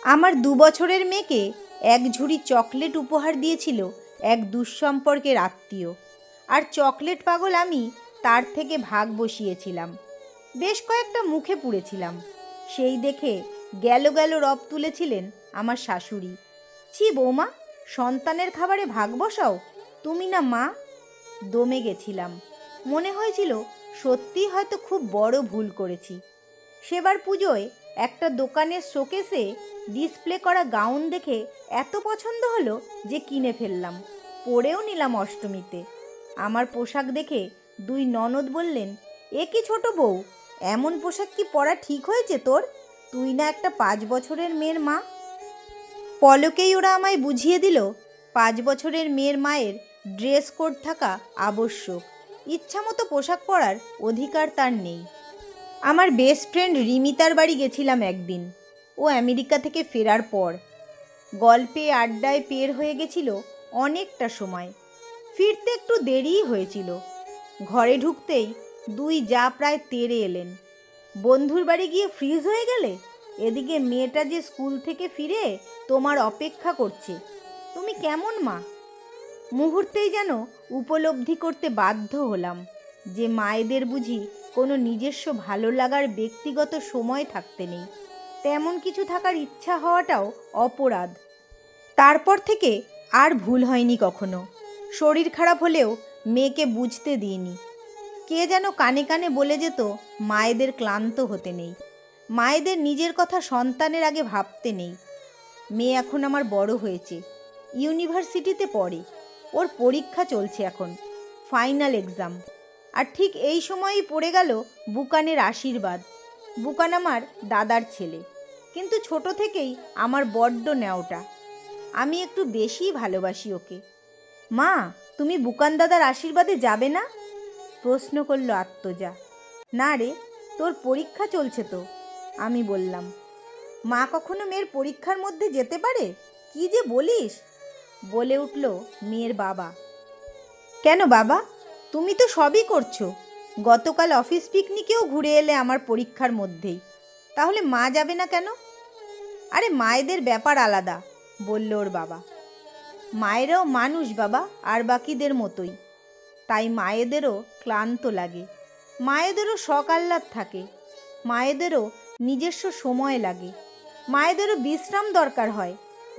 আমার 2 বছরের মেয়েকে এক ঝুড়ি চকলেট উপহার দিয়েছিল এক দুঃসম্পর্কের আত্মীয়। আর চকলেট পাগল আমি তার থেকে ভাগ বসিয়েছিলাম। বেশ কয়েকটা মুখে পুড়েছিলাম। সেই দেখে গেল গেল রব তুলেছিলেন আমার শাশুড়ি। ছি বৌমা, সন্তানের খাবারে ভাগ বসাও, তুমি না মা? দমে গেছিলাম। মনে হয়েছিল সত্যিই হয়তো খুব বড় ভুল করেছি। সেবার পুজোয় একটা দোকানের শোকেসে ডিসপ্লে করা গাউন দেখে এত পছন্দ হলো যে কিনে ফেললাম, পরেও নিলাম অষ্টমীতে। আমার পোশাক দেখে 2 ননদ বললেন, এ কি ছোট বউ, এমন পোশাক কি পরা ঠিক হয়েছে তোর? তুই না একটা 5 বছরের মেয়ের মা। পলকেই ওরা আমায় বুঝিয়ে দিল 5 বছরের মেয়ের মায়ের ড্রেস কোড থাকা আবশ্যক, ইচ্ছামতো পোশাক পরার অধিকার তার নেই। আমার বেস্ট ফ্রেন্ড রিমিতার বাড়ি গেছিলাম একদিন, ও আমেরিকা থেকে ফেরার পর। গল্পে আড্ডায় পের হয়ে গেছিল অনেকটা সময়। ফিরতে একটু দেরিই হয়েছিল। ঘরে ঢুকতেই 2 যা প্রায় তেড়ে এলেন। বন্ধুর বাড়ি গিয়ে ফ্রিজ হয়ে গেলে? এদিকে মেয়েটা যে স্কুল থেকে ফিরে তোমার অপেক্ষা করছে, তুমি কেমন মা? মুহূর্তেই যেন উপলব্ধি করতে বাধ্য হলাম যে মায়েদের বুঝি কোনো নিজস্ব ভালো লাগার ব্যক্তিগত সময় থাকতে নেই, তেমন কিছু থাকার ইচ্ছা হওয়াটাও অপরাধ। তারপর থেকে আর ভুল হয়নি কখনো। শরীর খারাপ হলেও মেয়েকে বুঝতে দিইনি। কে যেন কানে কানে বলে যেত, মায়েদের ক্লান্ত হতে নেই, মায়েদের নিজের কথা সন্তানের আগে ভাবতে নেই। মেয়ে এখন আমার বড় হয়েছে, ইউনিভার্সিটিতে পড়ে, ওর পরীক্ষা চলছে এখন, ফাইনাল এক্সাম। আর ঠিক এই সময়ই পড়ে গেল বুকানের আশীর্বাদ। বুকান আমার দাদার ছেলে, কিন্তু ছোট থেকেই আমার বড্ড ন্যাওটা। আমি একটু বেশিই ভালোবাসি ওকে। মা, তুমি বুকান দাদার আশীর্বাদে যাবে না? প্রশ্ন করল আত্মজা। না রে, তোর পরীক্ষা চলছে তো, আমি বললাম। মা কখনো মেয়ের পরীক্ষার মধ্যে যেতে পারে? কি যে বলিস, বলে উঠল মেয়ের বাবা। কেন বাবা, তুমি তো সবই করছো। গতকাল অফিস পিকনিকেও ঘুরে এলে আমার পরীক্ষার মধ্যেই, তাহলে মা যাবে না কেন? আরে মায়েদের ব্যাপার আলাদা, বলল ওর বাবা। মায়েরাও মানুষ বাবা, আর বাকিদের মতোই। তাই মায়েদেরও ক্লান্ত লাগে, মায়েদেরও শখ আহ্লাদ থাকে, মায়েদেরও নিজস্ব সময় লাগে, মায়েদেরও বিশ্রাম দরকার হয়।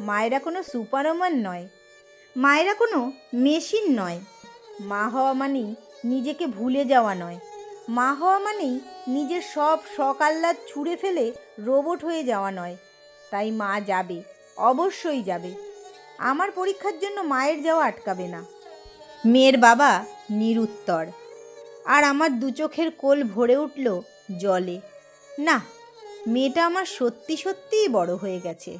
মায়েরা কোনো সুপারম্যান নয়, মায়েরা কোনো মেশিন নয়। মা হওয়া মানেই নিজেকে ভুলে যাওয়া নয়, মা হওয়া মানেই নিজের সব শখ আহ্লাদ ছুঁড়ে ফেলে রোবট হয়ে যাওয়া নয়। তাই মা যাবে, অবশ্যই যাবে। আমার পরীক্ষার জন্য মায়ের যাওয়া আটকাবে না। মেয়ের বাবা নিরুত্তর, আর আমার 2 চোখের কোল ভরে উঠল জলে। না, মেয়েটা আমার সত্যি সত্যিই বড় হয়ে গেছে।